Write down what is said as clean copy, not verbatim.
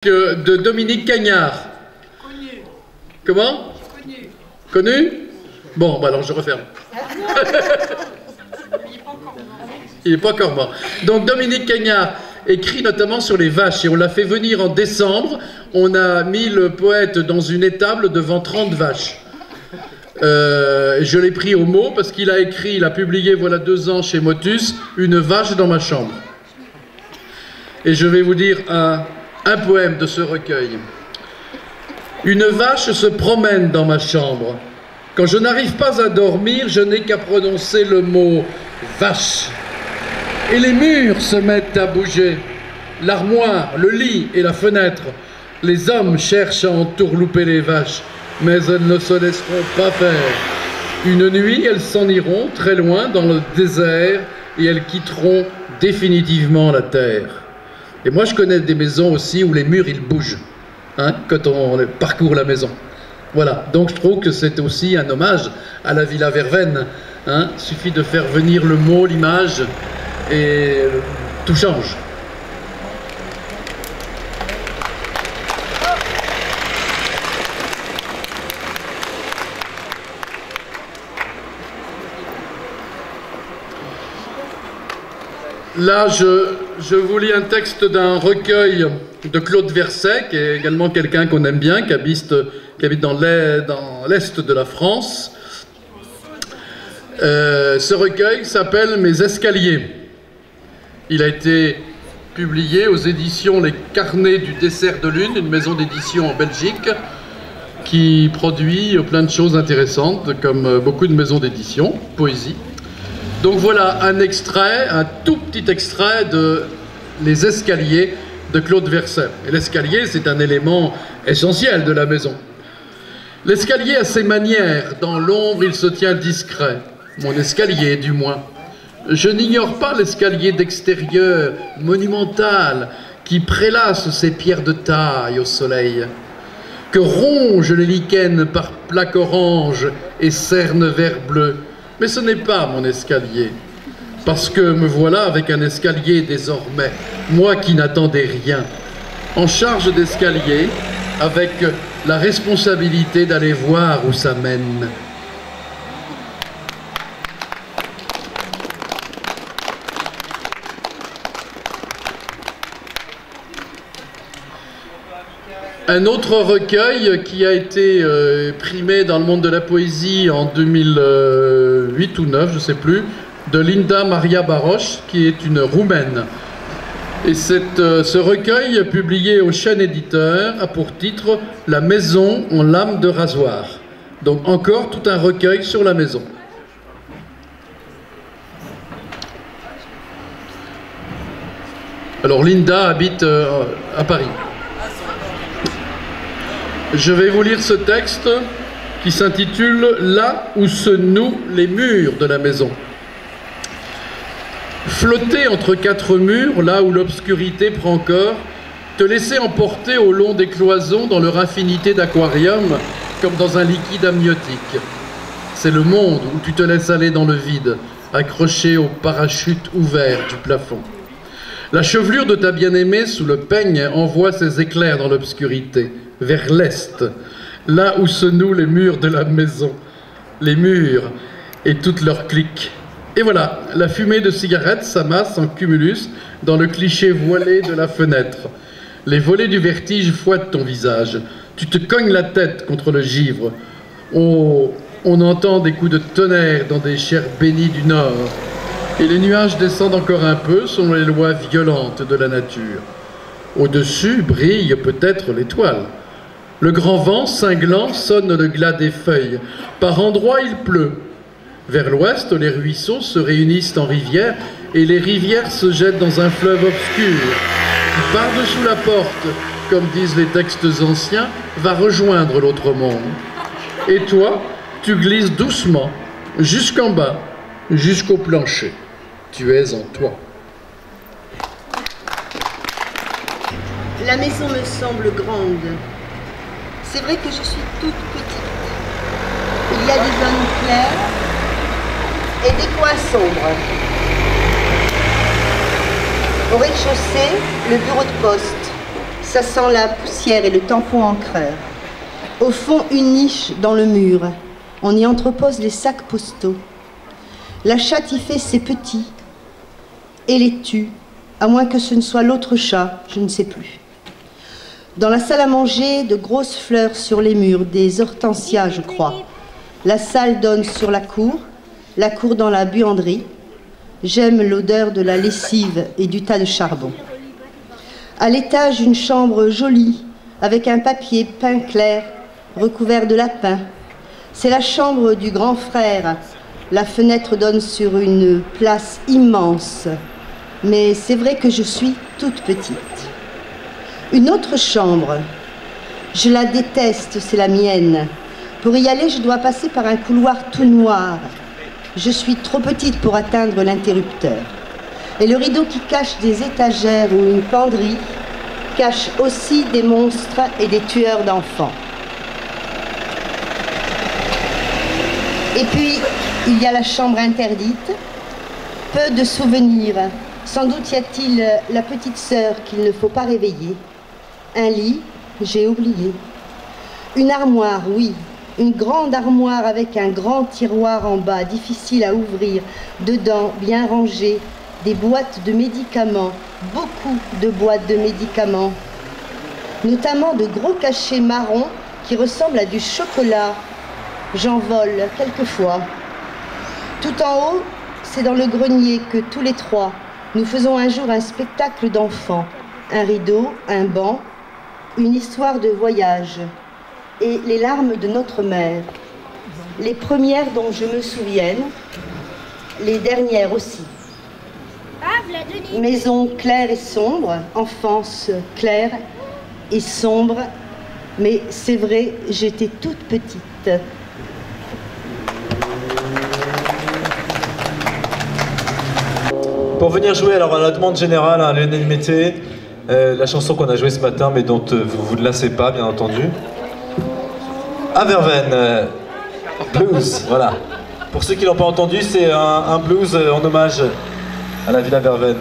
De Dominique Cagnard. Connu. Comment? Connu. Connu? Bon, bah alors je referme. Il n'est pas encore mort. Donc Dominique Cagnard écrit notamment sur les vaches et on l'a fait venir en décembre. On a mis le poète dans une étable devant 30 vaches. Je l'ai pris au mot parce qu'il a écrit, il a publié voilà 2 ans chez Motus, Une vache dans ma chambre. Et je vais vous dire un poème de ce recueil. Une vache se promène dans ma chambre. Quand je n'arrive pas à dormir, je n'ai qu'à prononcer le mot vache. Et les murs se mettent à bouger. L'armoire, le lit et la fenêtre. Les hommes cherchent à entourlouper les vaches, mais elles ne se laisseront pas faire. Une nuit, elles s'en iront très loin dans le désert et elles quitteront définitivement la terre. Et moi, je connais des maisons aussi où les murs, ils bougent, hein, quand on parcourt la maison. Voilà, donc je trouve que c'est aussi un hommage à la Villa Verveine. Hein. Il suffit de faire venir le mot, l'image, et tout change. Là, je vous lis un texte d'un recueil de Claude Verset, qui est également quelqu'un qu'on aime bien, qui habite dans l'Est de la France. Ce recueil s'appelle « Mes escaliers ». Il a été publié aux éditions Les Carnets du Dessert de Lune, une maison d'édition en Belgique, qui produit plein de choses intéressantes, comme beaucoup de maisons d'édition, poésie. Donc voilà un extrait, un tout petit extrait de Les escaliers de Claude Verset. Et l'escalier, c'est un élément essentiel de la maison. L'escalier a ses manières, dans l'ombre il se tient discret. Mon escalier, du moins. Je n'ignore pas l'escalier d'extérieur, monumental, qui prélasse ses pierres de taille au soleil, que rongent les lichens par plaques oranges et cernes vert bleu. Mais ce n'est pas mon escalier, parce que me voilà avec un escalier désormais, moi qui n'attendais rien, en charge d'escalier, avec la responsabilité d'aller voir où ça mène. Un autre recueil qui a été primé dans le monde de la poésie en 2008 ou 2009, je ne sais plus, de Linda Maria Baroš, qui est une Roumaine. Et ce recueil, publié au Chêne Éditeur, a pour titre « La maison en lame de rasoir ». Donc encore tout un recueil sur la maison. Alors Linda habite à Paris. Je vais vous lire ce texte qui s'intitule « Là où se nouent les murs de la maison ». Flotter entre 4 murs, là où l'obscurité prend corps, te laisser emporter au long des cloisons dans leur infinité d'aquarium, comme dans un liquide amniotique. C'est le monde où tu te laisses aller dans le vide, accroché au parachute ouvert du plafond. La chevelure de ta bien-aimée sous le peigne envoie ses éclairs dans l'obscurité, vers l'est, là où se nouent les murs de la maison, les murs et toutes leurs cliques. Et voilà, la fumée de cigarette s'amasse en cumulus dans le cliché voilé de la fenêtre. Les volets du vertige fouettent ton visage. Tu te cognes la tête contre le givre. Oh, on entend des coups de tonnerre dans des chairs bénies du nord. Et les nuages descendent encore un peu selon les lois violentes de la nature. Au-dessus brille peut-être l'étoile. Le grand vent cinglant sonne le glas des feuilles. Par endroits, il pleut. Vers l'ouest, les ruisseaux se réunissent en rivières et les rivières se jettent dans un fleuve obscur qui, par-dessous la porte, comme disent les textes anciens, va rejoindre l'autre monde. Et toi, tu glisses doucement jusqu'en bas, jusqu'au plancher. Tu es en toi. La maison me semble grande. C'est vrai que je suis toute petite. Il y a des zones claires et des coins sombres. Au rez-de-chaussée, le bureau de poste. Ça sent la poussière et le tampon encreur. Au fond, une niche dans le mur. On y entrepose les sacs postaux. La chatte y fait ses petits et les tue, à moins que ce ne soit l'autre chat, je ne sais plus. Dans la salle à manger, de grosses fleurs sur les murs, des hortensias, je crois. La salle donne sur la cour dans la buanderie. J'aime l'odeur de la lessive et du tas de charbon. À l'étage, une chambre jolie, avec un papier peint clair, recouvert de lapin. C'est la chambre du grand frère. La fenêtre donne sur une place immense. Mais c'est vrai que je suis toute petite. Une autre chambre. Je la déteste, c'est la mienne. Pour y aller, je dois passer par un couloir tout noir. Je suis trop petite pour atteindre l'interrupteur. Et le rideau qui cache des étagères ou une penderie cache aussi des monstres et des tueurs d'enfants. Et puis, il y a la chambre interdite. Peu de souvenirs. Sans doute y a-t-il la petite sœur qu'il ne faut pas réveiller. Un lit, j'ai oublié. Une armoire, oui. Une grande armoire avec un grand tiroir en bas, difficile à ouvrir. Dedans, bien rangé, des boîtes de médicaments. Beaucoup de boîtes de médicaments. Notamment de gros cachets marrons qui ressemblent à du chocolat. J'en vole quelquefois. Tout en haut, c'est dans le grenier que tous les trois, nous faisons un jour un spectacle d'enfants. Un rideau, un banc, une histoire de voyage. Et les larmes de notre mère. Les premières dont je me souvienne, les dernières aussi. Maison claire et sombre, enfance claire et sombre, mais c'est vrai, j'étais toute petite. Pour venir jouer, alors à la demande générale, à Lionel Mété, la chanson qu'on a jouée ce matin, mais dont vous ne lassez pas, bien entendu. À Verveine, blues, voilà. Pour ceux qui ne l'ont pas entendu, c'est un blues en hommage à la Villa Verveine.